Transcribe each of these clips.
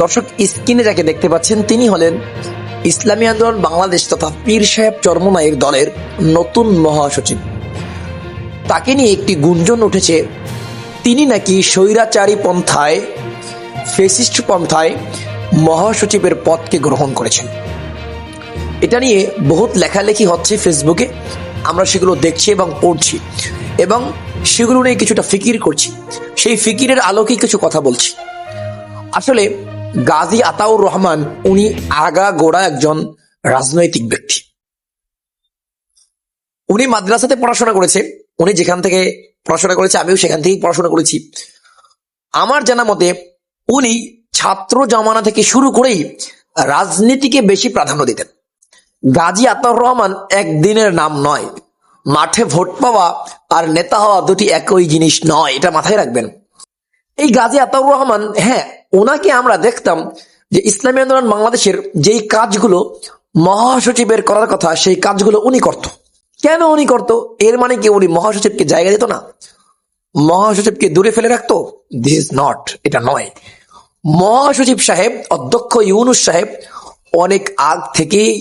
দর্শক, স্ক্রিনে যাকে দেখতে পাচ্ছেন তিনি হলেন ইসলামী আন্দোলন বাংলাদেশ তথা পীর সাহেব চরমনাইয়ের দলের নতুন মহাসচিব। তাকে নিয়ে একটি গুঞ্জন উঠেছে, তিনি নাকি স্বৈরাচারী পন্থায়, ফ্যাসিস্ট পন্থায় মহাসচিবের পদকে গ্রহণ করেছেন। এটা নিয়ে বহুত লেখালেখি হচ্ছে ফেসবুকে, আমরা সেগুলো দেখছি এবং পড়ছি এবং সেগুলো নিয়ে কিছুটা ফিকির করছি। সেই ফিকিরের আলোকে কিছু কথা বলছি। আসলে গাজী আতাউর রহমান উনি আগাগোড়া একজন রাজনৈতিক ব্যক্তি। উনি মাদ্রাসাতে পড়াশোনা করেছে, উনি যেখান থেকে পড়াশোনা করেছে আমিও সেখান থেকেই পড়াশোনা করেছি। আমার জানা মতে উনি ছাত্র জামানা থেকে শুরু করেই রাজনীতিকে বেশি প্রাধান্য দিতেন। গাজী আতাউর রহমান একদিনের নাম নয়, মাঠে ভোট পাওয়া আর নেতা হওয়া দুটি একই জিনিস নয়, এটা মাথায় রাখবেন। এই গাজী আতাউর রহমান, হ্যাঁ, ওনাকে আমরা দেখতাম যে ইসলামী আন্দোলন বাংলাদেশের যেই কাজগুলো মহাসচিবের করার কথা সেই কাজগুলো উনি করত। কেন উনি করত? এর মানে কি উনি মহাসচিবকে জায়গা দিত না, মহাসচিবকে দূরে ফেলে রাখতো? দিস ইজ নট, এটা নয়। মহাসচিব সাহেব, অধ্যক্ষ ইউনুস সাহেব অনেক আগ থেকেই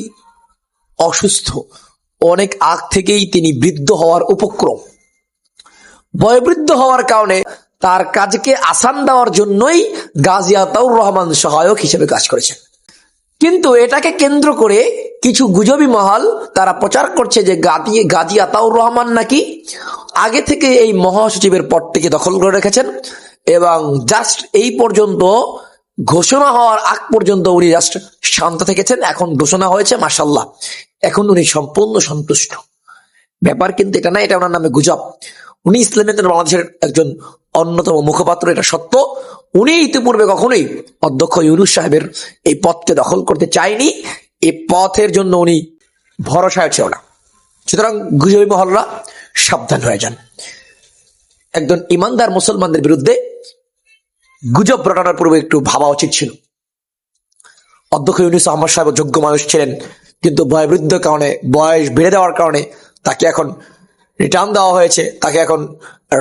অসুস্থ, অনেক আগ থেকেই তিনি বৃদ্ধ হওয়ার উপক্রম। বয়োবৃদ্ধ হওয়ার কারণে তার কাজকে আসান দেওয়ার জন্যই গাজী আতাউর রহমান সহায়ক হিসেবে কাজ করেছেন। কিন্তু এটাকে কেন্দ্র করে কিছু গুজবি মহল তারা প্রচার করছে যে গাজী আতাউর রহমান নাকি আগে থেকে এই মহাসচিবের পদটিকে দখল করে রেখেছেন এবং জাস্ট এই পর্যন্ত ঘোষণা হওয়ার আগ পর্যন্ত উনি জাস্ট শান্ত থেকেছেন। এখন ঘোষণা হয়েছে, মাশাআল্লাহ, এখন উনি সম্পূর্ণ সন্তুষ্ট। ব্যাপার কিন্তু এটা না, এটা ওনার নামে গুজব। উনি ইসলামী আন্দোলন বাংলাদেশের একজন অন্যতম মুখপাত্র, এটা সত্য। উনি ইতিপূর্বে কখনোই অধ্যক্ষ ইউনুস সাহেবের এই পদকে দখল করতে চায়নি, এই পথের জন্য উনি ভরসায় ছিল না। সুতরাং গুজবি মহলরা সাবধান হয়ে যান। একজন ইমানদার মুসলমানদের বিরুদ্ধে গুজব রটানোর পূর্বে একটু ভাবা উচিত ছিল। অধ্যক্ষ ইউনুস আহমদ সাহেব যোগ্য মানুষ ছিলেন, কিন্তু বয়োবৃদ্ধর কারণে, বয়স বেড়ে দেওয়ার কারণে তাকে এখন রিটার্ন দেওয়া হয়েছে, তাকে এখন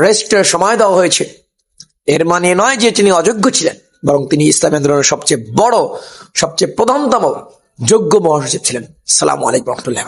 রেস্টের সময় দেওয়া হয়েছে। এর মানে নয় যে তিনি অযোগ্য ছিলেন, বরং তিনি ইসলামী আন্দোলনের সবচেয়ে বড়, সবচেয়ে প্রধানতম যোগ্য মহাসচিব ছিলেন। আসসালামু আলাইকুম ওয়া রাহমাতুল্লাহ।